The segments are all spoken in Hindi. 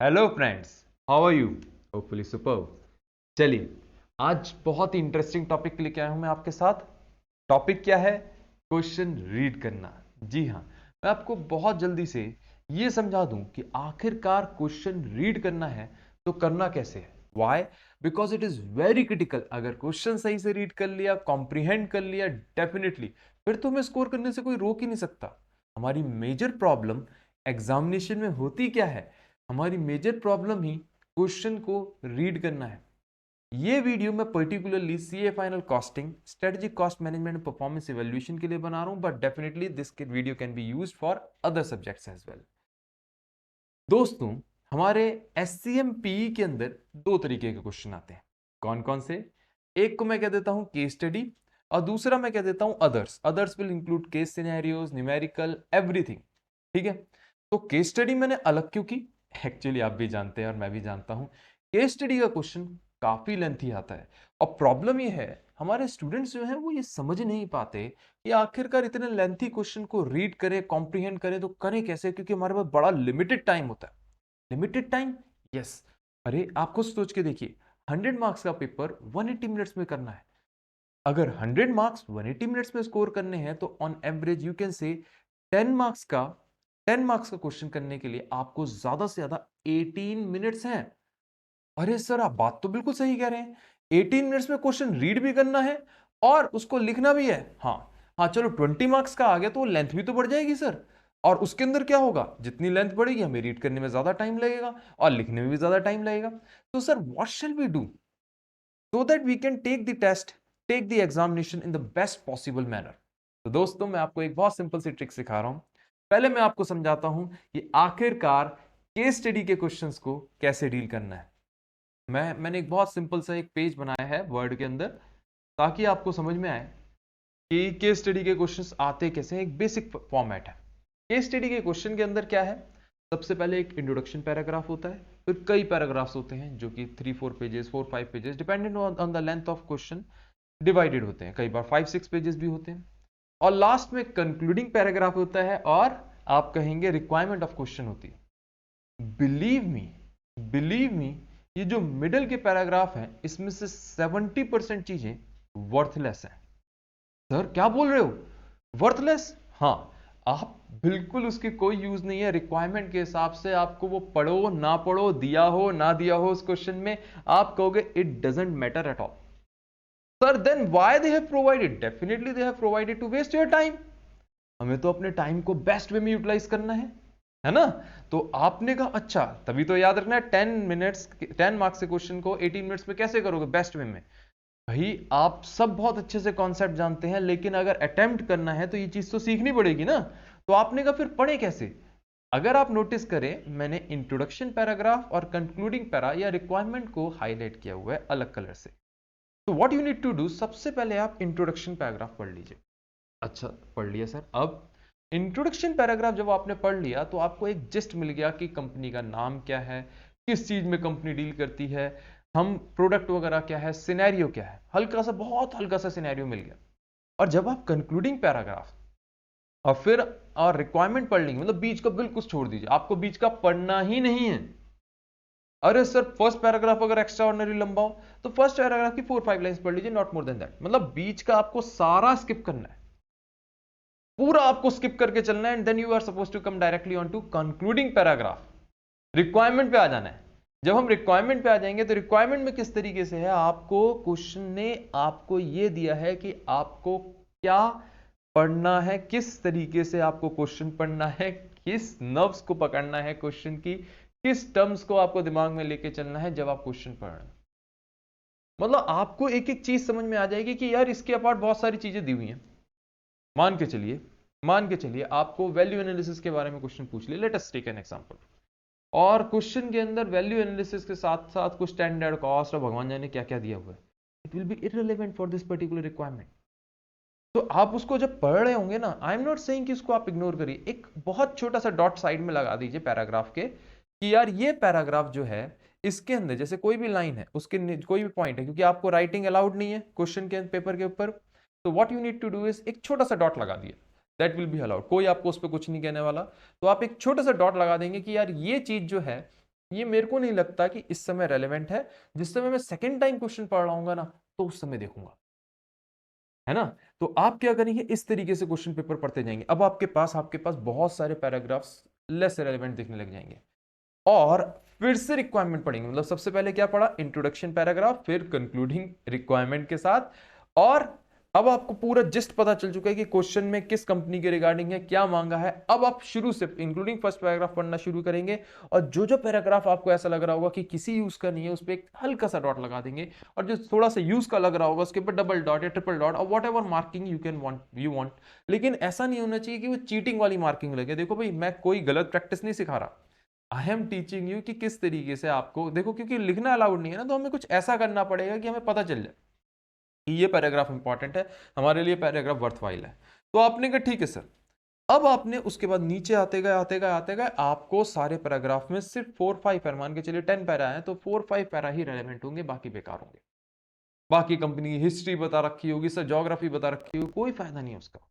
Hello friends, how are you? Hopefully superb. चलिए, आज बहुत ही इंटरेस्टिंग टॉपिक लेके आया हूं मैं आपके साथ। टॉपिक क्या है? क्वेश्चन रीड करना। जी हाँ, मैं आपको बहुत जल्दी से ये समझा दूं कि आखिरकार क्वेश्चन रीड करना है तो करना कैसे है। Why? Because it is very critical. अगर क्वेश्चन सही से रीड कर लिया, कॉम्प्रिहेंड कर लिया, डेफिनेटली फिर तो हमें स्कोर करने से कोई रोक ही नहीं सकता। हमारी मेजर प्रॉब्लम एग्जामिनेशन में होती क्या है? हमारी मेजर प्रॉब्लम ही क्वेश्चन को रीड करना है। ये वीडियो मैं particularly CA final costing, strategic cost management, performance evaluation के लिए बना रहा हूं, but definitely this video can be used for other subjects as well. दोस्तों, हमारे एससीएम पीई के अंदर दो तरीके के क्वेश्चन आते हैं। कौन कौन से? एक को मैं कह देता हूं केस स्टडी, और दूसरा मैं कह देता हूं others. Others will include case scenarios, numerical, everything. ठीक है, तो केस स्टडी मैंने अलग क्यों की? एक्चुअली आप भी जानते हैं और मैं भी जानता हूं, केस स्टडी का क्वेश्चन काफी लेंथी आता है। और प्रॉब्लम ये है, हमारे स्टूडेंट्स जो हैं वो ये समझ नहीं पाते कि आखिरकार इतने लेंथी क्वेश्चन को रीड करें, कॉम्प्रिहेंड करें तो करें कैसे, क्योंकि हमारे पास बड़ा लिमिटेड टाइम होता है। Limited time, yes. अरे आप खुद सोच के देखिए, 100 मार्क्स का पेपर 180 मिनट्स में करना है। अगर 100 मार्क्स 180 मिनट्स में स्कोर करने हैं तो on average you can say 10 marks का 10 मार्क्स का क्वेश्चन करने के लिए आपको ज्यादा से ज्यादा 18 मिनट्स हैं। अरे सर, आप बात तो बिल्कुल सही कह रहे हैं। 18 मिनट्स में क्वेश्चन रीड भी करना है और उसको लिखना भी है। हाँ हाँ, चलो 20 मार्क्स का आ गया तो लेंथ भी तो बढ़ जाएगी सर। और उसके अंदर क्या होगा, जितनी लेंथ बढ़ेगी हमें रीड करने में ज्यादा टाइम लगेगा और लिखने में भी ज्यादा टाइम लगेगा। तो sir what shall we do so that we can take the test, take the examination in the best possible manner? तो दोस्तों, मैं आपको एक बहुत सिंपल सी ट्रिक सिखा रहा हूं। पहले मैं आपको समझाता हूं कि आखिरकार केस स्टडी के क्वेश्चंस को कैसे डील करना है। मैंने एक बहुत सिंपल सा एक पेज बनाया है वर्ड के अंदर, ताकि आपको समझ में आए कि केस स्टडी के क्वेश्चंस आते कैसे हैं। एक बेसिक फॉर्मेट है केस स्टडी के क्वेश्चन के अंदर। क्या है? सबसे पहले एक इंट्रोडक्शन पैराग्राफ होता है, फिर कई पैराग्राफ्स होते हैं जो कि 3-4 pages, 4-5 pages, dependent on the length of question divided होते हैं। कई बार 5-6 पेजेस भी होते हैं। और लास्ट में कंक्लूडिंग पैराग्राफ होता है, और आप कहेंगे रिक्वायरमेंट ऑफ क्वेश्चन होती है। बिलीव मी, ये जो मिडिल के पैराग्राफ हैं इसमें से 70% चीजें वर्थलेस हैं। सर क्या बोल रहे हो, वर्थलेस? हाँ, आप बिल्कुल उसकी कोई यूज नहीं है। रिक्वायरमेंट के हिसाब से आपको वो पढ़ो ना पढ़ो, दिया हो ना दिया हो, उस क्वेश्चन में आप कहोगे it doesn't matter at all. Sir then why they have provided? Definitely they have provided to waste your time. हमें तो अपने टाइम को बेस्ट वे में यूटिलाइज करना है ना? तो आपने कहा अच्छा, तभी तो याद रखना है 10 मार्क्स के क्वेश्चन को 18 मिनट्स में कैसे करोगे बेस्ट वे में। भाई आप सब बहुत अच्छे से कॉन्सेप्ट जानते हैं, लेकिन अगर अटेम्प्ट करना है तो ये चीज तो सीखनी पड़ेगी ना। तो आपने कहा फिर पढ़े कैसे? अगर आप नोटिस करें, मैंने इंट्रोडक्शन पैराग्राफ और कंक्लूडिंग पैरा या रिक्वायरमेंट को हाईलाइट किया हुआ है अलग कलर से। तो what you need to do, सबसे पहले आप इंट्रोडक्शन पैराग्राफ पढ़ लीजिए। अच्छा, पढ़ लिया सर। अब इंट्रोडक्शन पैराग्राफ जब आपने पढ़ लिया तो आपको एक जिस्ट मिल गया कि कंपनी का नाम क्या है, किस चीज में कंपनी डील करती है, हम प्रोडक्ट वगैरह क्या है, सिनेरियो क्या है, हल्का सा, बहुत हल्का सा सिनेरियो मिल गया। और जब आप कंक्लूडिंग पैराग्राफ और फिर और रिक्वायरमेंट पढ़ लेंगे, मतलब बीच का बिल्कुल छोड़ दीजिए, आपको बीच का पढ़ना ही नहीं है। अरे सर, फर्स्ट पैराग्राफ अगर एक्स्ट्रा ऑर्डिनरी लंबा हो तो फर्स्ट पैराग्राफ की 4-5 लाइंस पढ़ लीजिए, नॉट मोर देन दैट। मतलब बीच का आपको सारा स्किप करना है, पूरा आपको स्किप करके चलना है, and then you are suppose to come directly on to concluding paragraph. Requirement पे आ जाना है। जब हम रिक्वायरमेंट पे आ जाएंगे तो रिक्वायरमेंट में किस तरीके से है, आपको क्वेश्चन ने आपको यह दिया है कि आपको क्या पढ़ना है, किस तरीके से आपको क्वेश्चन पढ़ना है, किस नर्व्स को पकड़ना है क्वेश्चन की, किस टर्म्स को आपको दिमाग में लेके चलना है जब आप क्वेश्चन पढ़ रहे हैं। मतलब आपको एक एक चीज समझ में आ जाएगी कि यार इसके अपार्ट बहुत सारी चीजें दी हुई हैं। मान के चलिए आपको वैल्यू एनालिसिस के बारे में क्वेश्चन पूछ लिया, let us take an example. और क्वेश्चन के अंदर वैल्यू एनालिसिस के साथ साथ कुछ स्टैंडर्ड कॉस्ट और भगवान जाने क्या क्या दिया हुआ है। It will be irrelevant for this particular requirement. तो आप उसको जब पढ़ रहे होंगे ना, आई एम नॉट सेइंग कि उसको आप इग्नोर करिए, एक बहुत छोटा सा डॉट साइड में लगा दीजिए पैराग्राफ के कि यार ये पैराग्राफ जो है इसके अंदर जैसे कोई भी लाइन है, उसके कोई भी पॉइंट है, क्योंकि आपको राइटिंग अलाउड नहीं है क्वेश्चन के पेपर के ऊपर, तो what you need to do is एक छोटा सा डॉट लगा दिया, दैट विल बी अलाउड, कोई आपको उस पर कुछ नहीं कहने वाला। तो आप एक छोटा सा डॉट लगा देंगे कि यार ये चीज जो है ये मेरे को नहीं लगता कि इस समय रेलेवेंट है। जिस समय मैं सेकेंड टाइम क्वेश्चन पढ़ रहा हूँ ना, तो उस समय देखूंगा, है ना। तो आप क्या करेंगे, इस तरीके से क्वेश्चन पेपर पढ़ते जाएंगे। अब आपके पास बहुत सारे पैराग्राफ्स लेस रेलेवेंट दिखने लग जाएंगे, और फिर से रिक्वायरमेंट पढ़ेंगे। मतलब सबसे पहले क्या पढ़ा, इंट्रोडक्शन पैराग्राफ, फिर कंक्लूडिंग रिक्वायरमेंट के साथ, और अब आपको पूरा जिस्ट पता चल चुका है कि क्वेश्चन में किस कंपनी के रिगार्डिंग है, क्या मांगा है। अब आप शुरू से इंक्लूडिंग फर्स्ट पैराग्राफ पढ़ना शुरू करेंगे, और जो जो पैराग्राफ आपको ऐसा लग रहा होगा कि किसी यूज का नहीं है, उस पर एक हल्का सा डॉट लगा देंगे, और जो थोड़ा सा यूज का लग रहा होगा उसके ऊपर डबल डॉट या ट्रिपल डॉट, और what ever marking you want. लेकिन ऐसा नहीं होना चाहिए कि वो चीटिंग वाली मार्किंग लगे। देखो भाई, मैं कोई गलत प्रैक्टिस नहीं सिखा रहा, आई एम टीचिंग यू कि किस तरीके से आपको देखो, क्योंकि लिखना अलाउड नहीं है ना, तो हमें कुछ ऐसा करना पड़ेगा कि हमें पता चल जाए कि ये पैराग्राफ इंपॉर्टेंट है, हमारे लिए पैराग्राफ वर्थवाइल है। तो आपने कहा ठीक है सर। अब आपने उसके बाद नीचे आते गए आपको सारे पैराग्राफ में सिर्फ 4-5 पैरा, मान के चलिए 10 पैरा है, तो 4-5 पैरा ही रेलेवेंट होंगे, बाकी बेकार होंगे। बाकी कंपनी की हिस्ट्री बता रखी होगी सर, ज्योग्राफी बता रखी होगी, कोई फायदा नहीं उसका,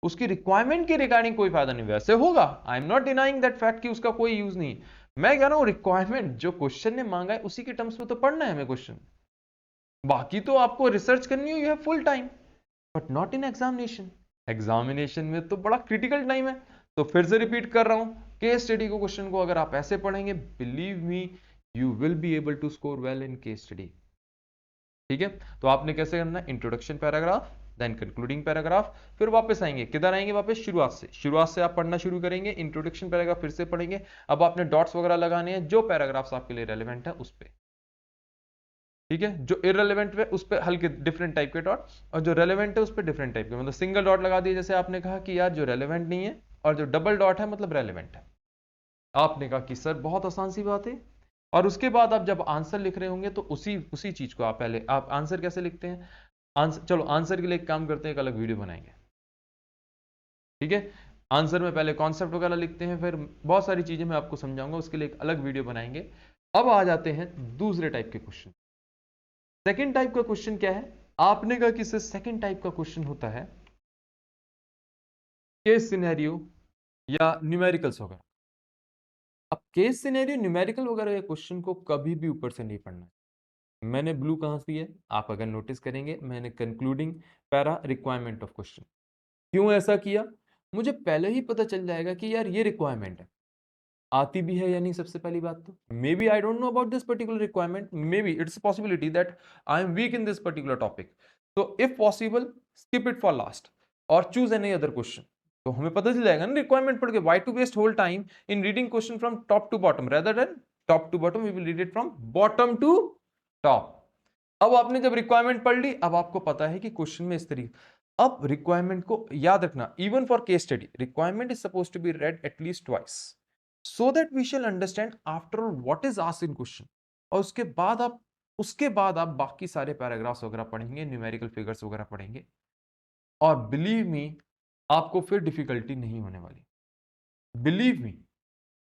उसकी रिक्वायरमेंट के रिगार्डिंग कोई फायदा नहीं। वैसे होगा, I am not denying that fact कि उसका कोई यूज नहीं। मैं कह रहा हूं रिक्वायरमेंट जो क्वेश्चन ने मांगा है उसी के टर्म्स में तो पढ़ना है हमें क्वेश्चन। बाकी तो आपको रिसर्च करनी हो, you have full time, but not in examination. Examination में तो बड़ा क्रिटिकल टाइम है। तो फिर से रिपीट कर रहा हूं, केस स्टडी को क्वेश्चन को अगर आप ऐसे पढ़ेंगे, believe me, you will be able to score well in case study. ठीक है, तो आपने कैसे करना है, introduction paragraph, then concluding paragraph, फिर वापस आएंगे, किधर आएंगे, वापस शुरुआत से आप पढ़ना शुरू करेंगे। इंट्रोडक्शन पैराग्राफ फिर से पढ़ेंगे। अब आपने डॉट्स वगैरह लगाने हैं जो पैराग्राफ्स आपके लिए रेलेवेंट है उस पे। ठीक है, जो इररेलेवेंट है उस पर हल्के डिफरेंट टाइप के डॉट, और जो रेलेवेंट है उस पर डिफरेंट टाइप के, मतलब सिंगल डॉट लगा दिए, जैसे आपने कहा कि यार जो रेलेवेंट नहीं है, और जो डबल डॉट है मतलब रेलेवेंट है। आपने कहा कि सर बहुत आसान सी बात है। और उसके बाद आप जब आंसर लिख रहे होंगे तो उसी उसी चीज को आप पहले, आप आंसर कैसे लिखते हैं, आंसर, चलो आंसर के लिए एक काम करते हैं, एक अलग वीडियो बनाएंगे। ठीक है, आंसर में पहले कॉन्सेप्ट वगैरह लिखते हैं, फिर बहुत सारी चीजें मैं आपको समझाऊंगा, उसके लिए एक अलग वीडियो बनाएंगे। अब आ जाते हैं दूसरे टाइप के क्वेश्चन। सेकेंड टाइप का क्वेश्चन क्या है, आपने कहा कि सेकेंड टाइप का क्वेश्चन होता है केस सिनेरियो या न्यूमेरिकल्स वगैरह। अब केस सिनेरियो, न्यूमेरिकल वगैरह ये क्वेश्चन को कभी भी ऊपर से नहीं पढ़ना है। मैंने ब्लू कहां से है, आप अगर नोटिस करेंगे, मैंने concluding para requirement of question, क्यों ऐसा किया, मुझे पहले ही पता चल जाएगा कि यार ये रिक्वायरमेंट है, आती भी है या नहीं। सबसे पहली बात तो may be I don't know about this particular requirement, may be it's possibility that I am weak in this particular topic, तो if possible skip it for last और चूज एनी अदर क्वेश्चन। तो हमें पता चल जाएगा ना रिक्वायरमेंट पढ़ के, why to waste whole time in reading question from top to bottom rather than top to bottom, we will read it from bottom to top. अब आपने जब रिक्वायरमेंट पढ़ ली, अब आपको पता है कि क्वेश्चन में इस तरीके, अब रिक्वायरमेंट को याद रखना, even for case study requirement is suppose to be read at least twice, so that we shall understand after all what is asked in question. और उसके बाद आप बाकी सारे पैराग्राफ्स वगैरह पढ़ेंगे, न्यूमेरिकल फिगर्स वगैरह पढ़ेंगे, और बिलीव मी, आपको फिर डिफिकल्टी नहीं होने वाली। बिलीव मी,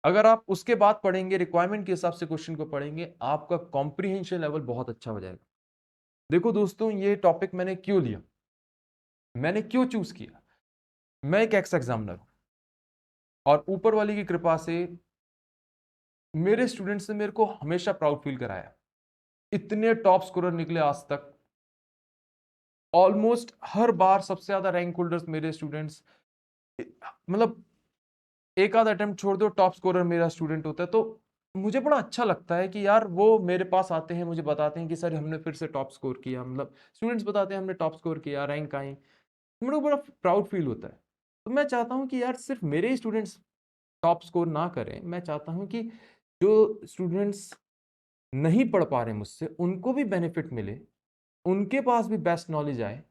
अगर आप उसके बाद पढ़ेंगे, रिक्वायरमेंट के हिसाब से क्वेश्चन को पढ़ेंगे, आपका कॉम्प्रिहेंशन लेवल बहुत अच्छा हो जाएगा। देखो दोस्तों, ये टॉपिक मैंने क्यों लिया, मैंने क्यों चूज किया, मैं एक एक्स एग्जामिनर हूं, और ऊपर वाली की कृपा से मेरे स्टूडेंट्स ने मेरे को हमेशा प्राउड फील कराया। इतने टॉप स्कोरर निकले आज तक, ऑलमोस्ट हर बार सबसे ज्यादा रैंक होल्डर्स मेरे स्टूडेंट्स, मतलब एक आध अटेम्प्ट छोड़ दो टॉप स्कोरर मेरा स्टूडेंट होता है। तो मुझे बड़ा अच्छा लगता है कि यार वो मेरे पास आते हैं, मुझे बताते हैं कि सर हमने फिर से टॉप स्कोर किया, मतलब स्टूडेंट्स बताते हैं हमने टॉप स्कोर किया, रैंक आई, मेरे को बड़ा प्राउड फील होता है। तो मैं चाहता हूं कि यार सिर्फ मेरे ही स्टूडेंट्स टॉप स्कोर ना करें, मैं चाहता हूं कि जो स्टूडेंट्स नहीं पढ़ पा रहे मुझसे, उनको भी बेनिफिट मिले, उनके पास भी बेस्ट नॉलेज आए।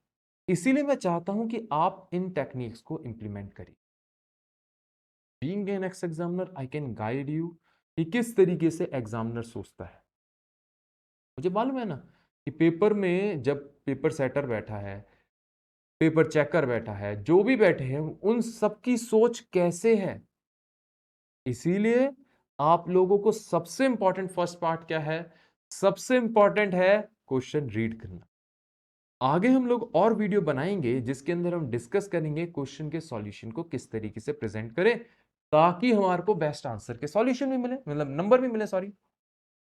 इसीलिए मैं चाहता हूं कि आप इन टेक्निक्स को इंप्लीमेंट करिए। Being an x examiner, I can guide you कि किस तरीके से एग्जामिनर सोचता है। मुझे मालूम है ना कि पेपर में जब पेपर सेटर बैठा है, पेपर चेकर बैठा है, जो भी बैठे हैं, उन सबकी सोच कैसे है। इसीलिए आप लोगों को सबसे इंपॉर्टेंट फर्स्ट पार्ट क्या है, सबसे इंपॉर्टेंट है क्वेश्चन रीड करना। आगे हम लोग और वीडियो बनाएंगे जिसके अंदर हम डिस्कस करेंगे क्वेश्चन के सॉल्यूशन को किस तरीके से प्रेजेंट करें। ताकि हमारे को बेस्ट आंसर के सॉल्यूशन भी मिले, मतलब नंबर भी मिले, सॉरी।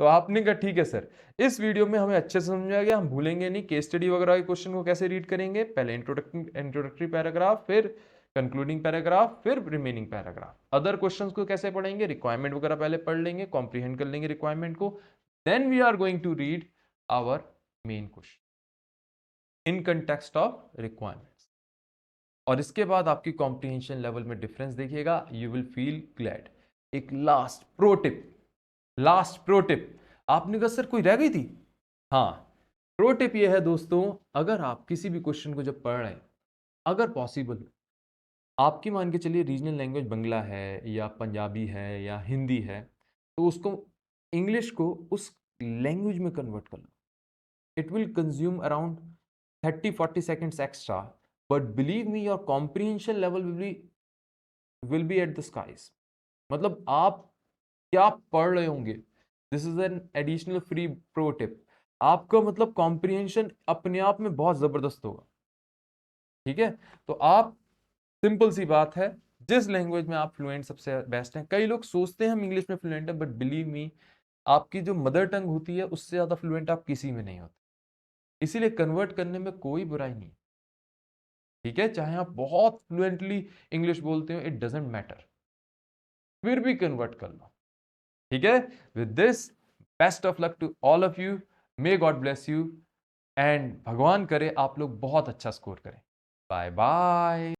तो आपने कहा ठीक है सर, इस वीडियो में हमें अच्छे से समझा गया, हम भूलेंगे नहीं। केस स्टडी वगैरह के क्वेश्चन को कैसे रीड करेंगे, पहले इंट्रोडक्टरी पैराग्राफ, फिर कंक्लूडिंग पैराग्राफ, फिर रिमेनिंग पैराग्राफ। अदर क्वेश्चंस को कैसे पढ़ेंगे, रिक्वायरमेंट वगैरह पहले पढ़ लेंगे, कॉम्प्रीहेंड कर लेंगे रिक्वायरमेंट को, then we are going to read our main question in context of requirements. और इसके बाद आपकी कॉम्प्रीहेंशन लेवल में डिफरेंस देखिएगा, यू विल फील ग्लैड। एक लास्ट प्रो टिप, आपने कहा सर कोई रह गई थी? हाँ, प्रो टिप ये है दोस्तों, अगर आप किसी भी क्वेश्चन को जब पढ़ रहे हैं, अगर पॉसिबल आपकी मान के चलिए रीजनल लैंग्वेज बंगला है या पंजाबी है या हिंदी है, तो उसको इंग्लिश को उस लैंग्वेज में कन्वर्ट कर लो। It will consume around 30-40 seconds extra, but believe me your comprehension level will be at the skies. मतलब आप क्या पढ़ रहे होंगे, this is an additional free pro tip, आपका मतलब कॉम्प्रीहेंशन अपने आप में बहुत जबरदस्त होगा। ठीक है, तो आप, सिंपल सी बात है, जिस लैंग्वेज में आप फ्लुएंट सबसे बेस्ट हैं, कई लोग सोचते हैं हम इंग्लिश में फ्लुएंट हैं, बट बिलीव मी आपकी जो मदर टंग होती है उससे ज्यादा फ्लुएंट आप किसी में नहीं होते, इसीलिए कन्वर्ट करने में कोई बुराई नहीं। ठीक है, चाहे आप बहुत फ्लुएंटली इंग्लिश बोलते हो, इट डजेंट मैटर, फिर भी कन्वर्ट कर लो। ठीक है, with this best of luck to all of you, may God bless you, and भगवान करे आप लोग बहुत अच्छा स्कोर करें। Bye bye.